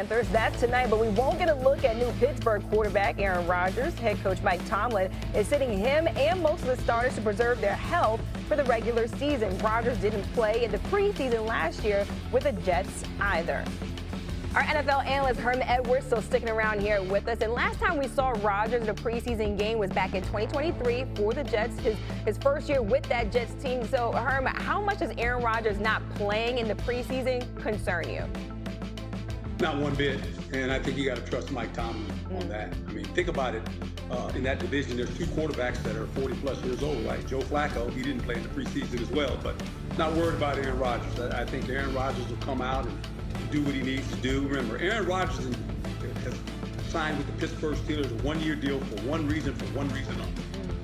Panthers. That's tonight, but we won't get a look at new Pittsburgh quarterback Aaron Rodgers. Head coach Mike Tomlin is sitting him and most of the starters to preserve their health for the regular season. Rodgers didn't play in the preseason last year with the Jets either. Our NFL analyst Herm Edwards still sticking around here with us. And last time we saw Rodgers in a preseason game was back in 2023 for the Jets, his first year with that Jets team. So, Herm, how much does Aaron Rodgers not playing in the preseason concern you? Not one bit. And I think you got to trust Mike Tomlin on that. I mean, think about it. In that division, there's two quarterbacks that are 40-plus years old, right? Joe Flacco, he didn't play in the preseason as well, but not worried about Aaron Rodgers. I think Aaron Rodgers will come out and do what he needs to do. Remember, Aaron Rodgers has signed with the Pittsburgh Steelers a one-year deal for one reason only.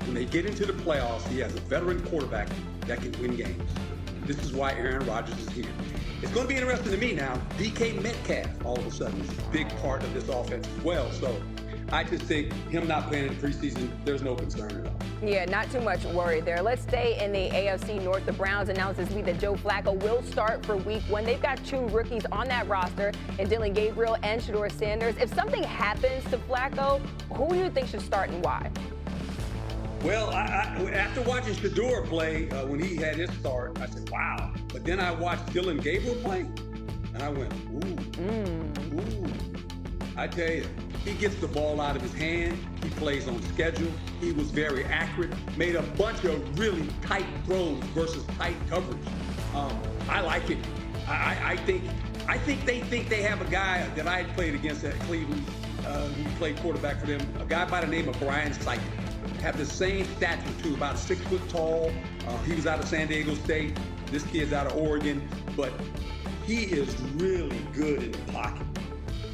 When they get into the playoffs, he has a veteran quarterback that can win games. This is why Aaron Rodgers is here. It's going to be interesting to me now. DK Metcalf, all of a sudden, is a big part of this offense as well. So I just think him not playing in the preseason, there's no concern at all. Yeah, not too much worry there. Let's stay in the AFC North. The Browns announced this week that Joe Flacco will start for week 1. They've got 2 rookies on that roster, in Dylan Gabriel and Shedeur Sanders. If something happens to Flacco, who do you think should start and why? Well, after watching Shedeur play when he had his start, I said, wow. But then I watched Dylan Gabriel play, and I went, ooh. I tell you, he gets the ball out of his hand. He plays on schedule. He was very accurate, made a bunch of really tight throws versus tight coverage. I like it. I think they think they have a guy that I had played against at Cleveland, who played quarterback for them, a guy by the name of Brian Sipe. Have the same stature too, about 6 foot tall. He was out of San Diego State. This kid's out of Oregon, but he is really good in the pocket.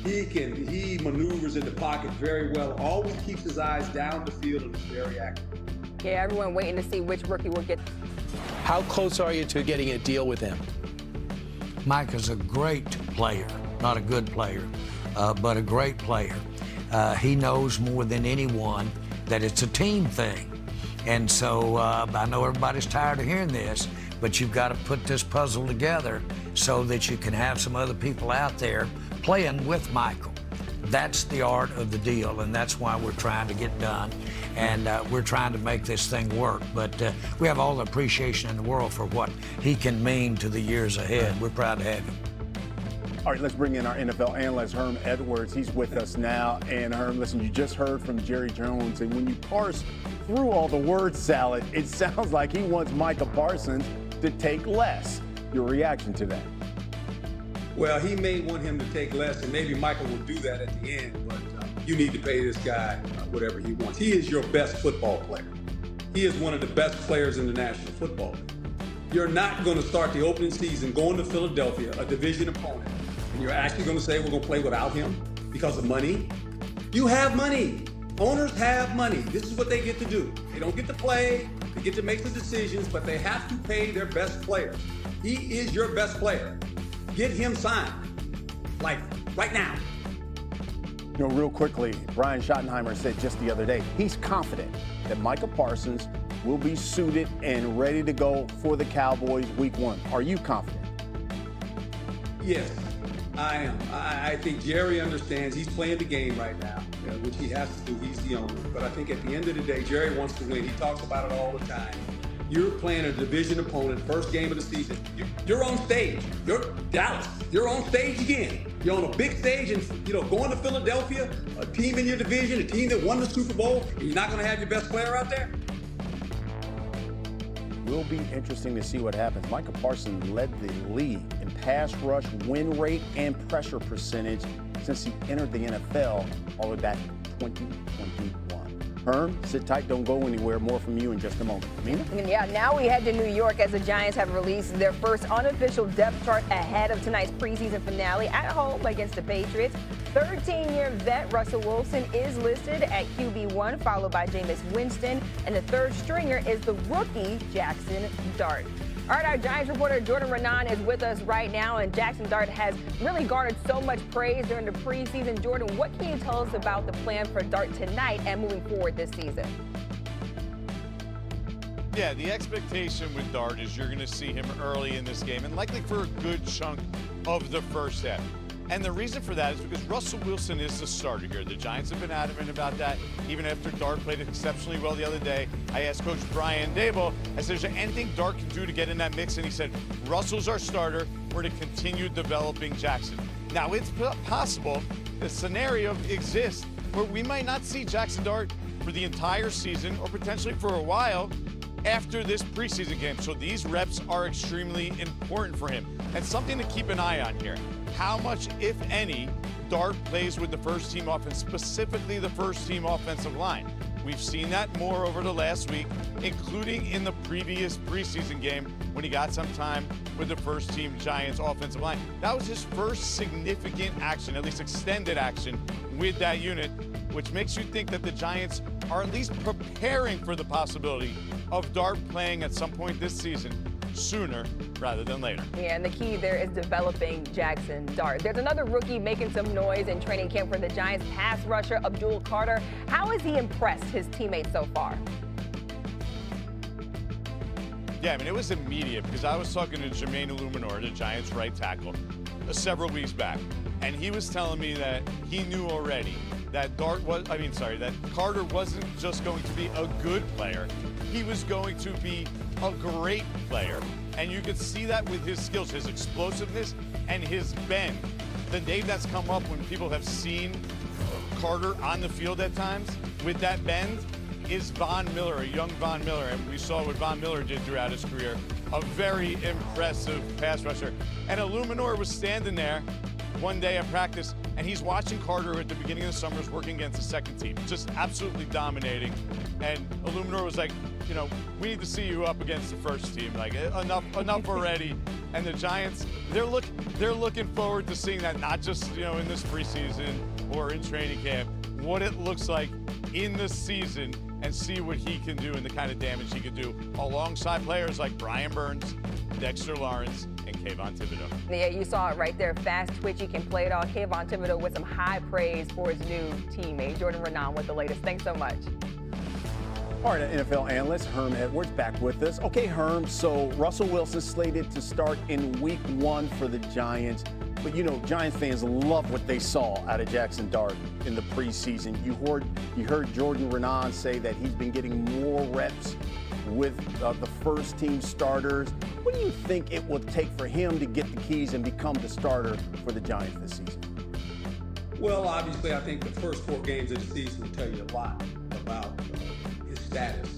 He maneuvers in the pocket very well, always keeps his eyes down the field, and is very active. Yeah, everyone waiting to see which rookie will get. How close are you to getting a deal with him? Mike is a great player, not a good player, but a great player. He knows more than anyone that it's a team thing. And so I know everybody's tired of hearing this, but you've got to put this puzzle together so that you can have some other people out there playing with Michael. That's the art of the deal, and that's why we're trying to get done. And we're trying to make this thing work. But we have all the appreciation in the world for what he can mean to the years ahead. We're proud to have him. All right, let's bring in our NFL analyst, Herm Edwards. He's with us now. And Herm, listen, you just heard from Jerry Jones, and when you parse through all the word salad, it sounds like he wants Micah Parsons to take less. Your reaction to that? Well, he may want him to take less, and maybe Michael will do that at the end, but you need to pay this guy whatever he wants. He is your best football player. He is one of the best players in the National Football League. You're not going to start the opening season going to Philadelphia, a division opponent, and you're actually going to say we're going to play without him because of money? You have money. Owners have money. This is what they get to do. They don't get to play. They get to make the decisions, but they have to pay their best players. He is your best player. Get him signed, like right now. You know, real quickly, Brian Schottenheimer said just the other day, he's confident that Micah Parsons will be suited and ready to go for the Cowboys week 1. Are you confident? Yes, I am. I think Jerry understands he's playing the game right now, which he has to do. He's the owner. But I think at the end of the day, Jerry wants to win. He talks about it all the time. You're playing a division opponent, first game of the season. You're on stage. You're Dallas. You're on stage again. You're on a big stage and, going to Philadelphia, a team in your division, a team that won the Super Bowl, and you're not going to have your best player out there? Will be interesting to see what happens. Micah Parsons led the league in pass rush, win rate, and pressure percentage since he entered the NFL all the way back in 2021. Herm, sit tight, don't go anywhere. More from you in just a moment. Amina? Yeah, now we head to New York as the Giants have released their first unofficial depth chart ahead of tonight's preseason finale at home against the Patriots. 13-year vet Russell Wilson is listed at QB1, followed by Jameis Winston, and the third stringer is the rookie Jackson Dart. All right, our Giants reporter Jordan Renan is with us right now, and Jackson Dart has really garnered so much praise during the preseason. Jordan, what can you tell us about the plan for Dart tonight and moving forward this season? Yeah, the expectation with Dart is you're going to see him early in this game and likely for a good chunk of the first half. And the reason for that is because Russell Wilson is the starter here. The Giants have been adamant about that. Even after Dart played exceptionally well the other day, I asked Coach Brian Daboll, I said, is there anything Dart can do to get in that mix? And he said, Russell's our starter. We're to continue developing Jackson. Now, it's possible the scenario exists where we might not see Jackson Dart for the entire season or potentially for a while after this preseason game. So these reps are extremely important for him. And something to keep an eye on here. How much, if any, Dart plays with the first team offense, specifically the first team offensive line. We've seen that more over the last week, including in the previous preseason game when he got some time with the first team Giants offensive line. That was his first significant action, at least extended action, with that unit, which makes you think that the Giants are at least preparing for the possibility of Dart playing at some point this season, sooner rather than later. Yeah, and the key there is developing Jackson Dart. There's another rookie making some noise in training camp for the Giants, pass rusher Abdul Carter. How has he impressed his teammates so far? Yeah, I mean, it was immediate because I was talking to Jermaine Illuminor, the Giants right tackle, several weeks back, and he was telling me that he knew already that that Carter wasn't just going to be a good player, he was going to be a great player. And you could see that with his skills, his explosiveness and his bend. The name that's come up when people have seen Carter on the field at times with that bend is Von Miller, a young Von Miller. And we saw what Von Miller did throughout his career. A very impressive pass rusher. And Illuminor was standing there one day at practice, and he's watching Carter at the beginning of the summer working against the second team, just absolutely dominating. And Illuminor was like, you know, we need to see you up against the first team. Like, enough already. And the Giants, they're looking forward to seeing that, not just, you know, in this preseason or in training camp, what it looks like in the season, and see what he can do and the kind of damage he can do alongside players like Brian Burns, Dexter Lawrence, and Kayvon Thibodeau. Yeah, you saw it right there. Fast, twitchy, can play it all. Kayvon Thibodeau with some high praise for his new teammate. Jordan Renan with the latest. Thanks so much. All right, NFL analyst Herm Edwards back with us. Okay, Herm, so Russell Wilson slated to start in week 1 for the Giants. But, you know, Giants fans love what they saw out of Jackson Dart in the preseason. You heard Jordan Renan say that he's been getting more reps with the first team starters. What do you think it will take for him to get the keys and become the starter for the Giants this season? Well, obviously, I think the first 4 games of the season will tell you a lot about his status.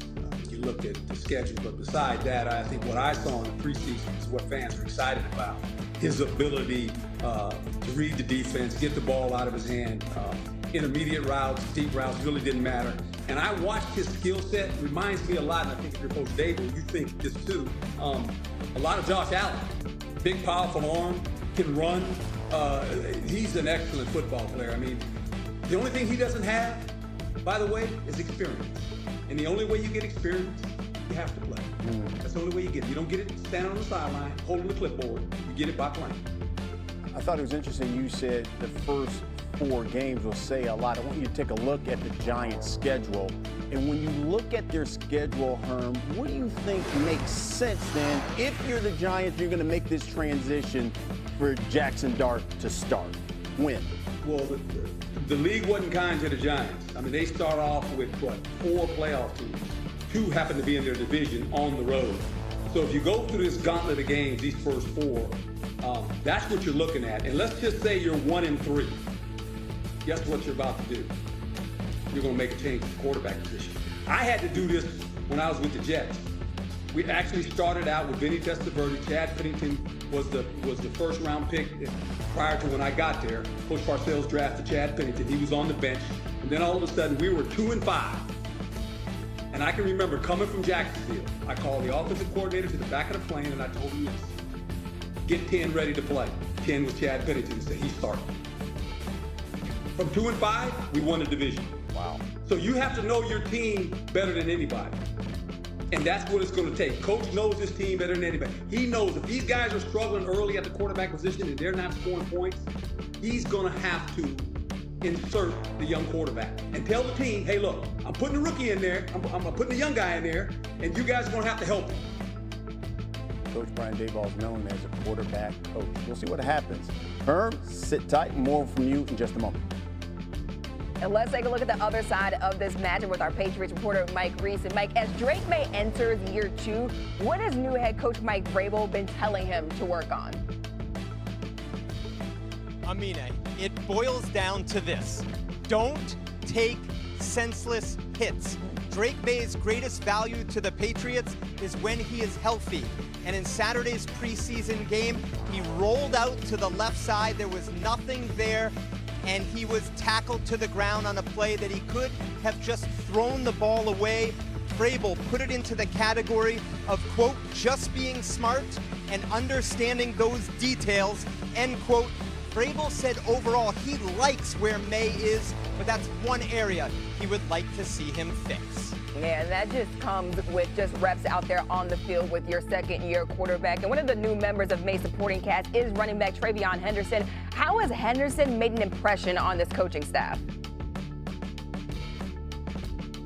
You look at the schedule, but beside that, I think what I saw in the preseason is what fans are excited about. His ability to read the defense, get the ball out of his hand, intermediate routes, deep routes, really didn't matter. And I watched his skill set. Reminds me a lot, and I think if you're Coach Daboll, you think this too, a lot of Josh Allen. Big, powerful arm, can run. He's an excellent football player. I mean, the only thing he doesn't have, by the way, is experience. And the only way you get experience, you have to play. That's the only way you get it. You don't get it standing on the sideline, holding the clipboard. You get it by playing. I thought it was interesting you said the first 4 games will say a lot. I want you to take a look at the Giants' schedule. And when you look at their schedule, Herm, what do you think makes sense then if you're the Giants, you're going to make this transition for Jackson Dart to start? When? Well, the league wasn't kind to the Giants. I mean, they start off with, 4 playoff teams. 2 happen to be in their division on the road. So if you go through this gauntlet of games, these first 4, that's what you're looking at. And let's just say you're 1-3. Guess what you're about to do? You're going to make a change at the quarterback position. I had to do this when I was with the Jets. We actually started out with Vinny Testaverde. Chad Pennington was the first round pick prior to when I got there. Coach Parcells drafted Chad Pennington. He was on the bench. And then all of a sudden we were 2-5. And I can remember coming from Jacksonville, I called the offensive coordinator to the back of the plane and I told him this. Get 10 ready to play. 10 was Chad Pennington, so he started. From 2-5, we won the division. Wow. So you have to know your team better than anybody. And that's what it's going to take. Coach knows his team better than anybody. He knows if these guys are struggling early at the quarterback position and they're not scoring points, he's going to have to insert the young quarterback and tell the team, hey, look, I'm putting a rookie in there. I'm putting a young guy in there, and you guys are going to have to help him. Coach Brian Daboll is known as a quarterback coach. We'll see what happens Herm, sit tight. More from you in just a moment. And let's take a look at the other side of this matchup with our Patriots reporter, Mike Reese. And Mike, as Drake May enters year 2, what has new head coach Mike Vrabel been telling him to work on? Amina, it boils down to this. Don't take senseless hits. Drake May's greatest value to the Patriots is when he is healthy. And in Saturday's preseason game, he rolled out to the left side. There was nothing there, and he was tackled to the ground on a play that he could have just thrown the ball away. Vrabel put it into the category of, quote, just being smart and understanding those details, end quote. Vrabel said overall he likes where May is, but that's one area he would like to see him fix. Yeah, that just comes with just reps out there on the field with your second-year quarterback. And one of the new members of May's supporting cast is running back Travion Henderson. How has Henderson made an impression on this coaching staff?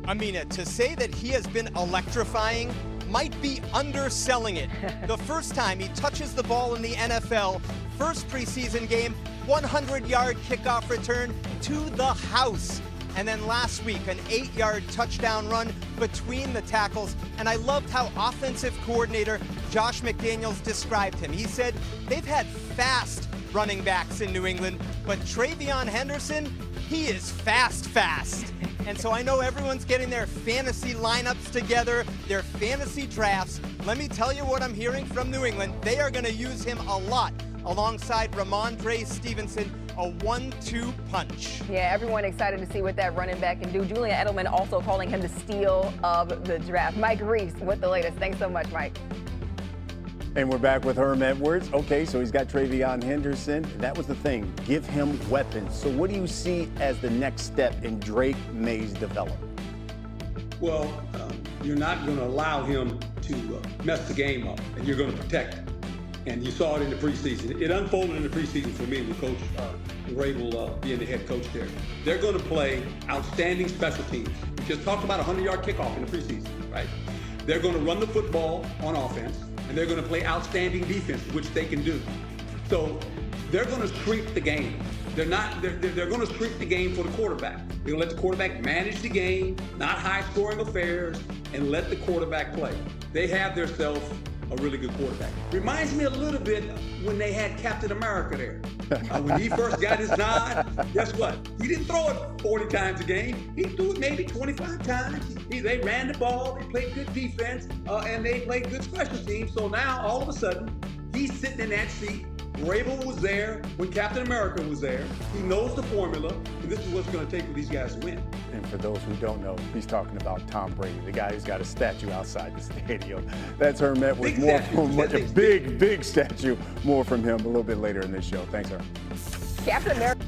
Amina, to say that he has been electrifying might be underselling it. The first time he touches the ball in the NFL, first preseason game, 100-yard kickoff return to the house. And then last week, an 8-yard touchdown run between the tackles. And I loved how offensive coordinator Josh McDaniels described him. He said they've had fast running backs in New England, but Travion Henderson, he is fast. And so I know everyone's getting their fantasy lineups together, their fantasy drafts. Let me tell you what I'm hearing from New England. They are going to use him a lot alongside Ramondre Stevenson, a 1-2 punch. Yeah, everyone excited to see what that running back can do. Julian Edelman also calling him the steal of the draft. Mike Reese with the latest. Thanks so much, Mike. And we're back with Herm Edwards. Okay, so he's got Travion Henderson. That was the thing. Give him weapons. So what do you see as the next step in Drake May's development? Well, you're not going to allow him to mess the game up, and you're going to protect him. And you saw it in the preseason. It unfolded in the preseason for me with Coach Vrabel being the head coach there. They're going to play outstanding special teams. We just talked about a 100-yard kickoff in the preseason, right? They're going to run the football on offense, and they're going to play outstanding defense, which they can do. So they're going to shrink the game. They're going to shrink the game for the quarterback. They're going to let the quarterback manage the game, not high-scoring affairs, and let the quarterback play. They have themselves a really good quarterback. Reminds me a little bit when they had Captain America there. When he first got his nod, guess what? He didn't throw it 40 times a game. He threw it maybe 25 times. They ran the ball, they played good defense, and they played good special teams. So now, all of a sudden, he's sitting in that seat. Vrabel was there when Captain America was there. He knows the formula, and this is what's going to take for these guys to win. And for those who don't know, he's talking about Tom Brady, the guy who's got a statue outside the stadium. That's Herm Edwards. Big statue. More from him a little bit later in this show. Thanks, Herm. Captain America.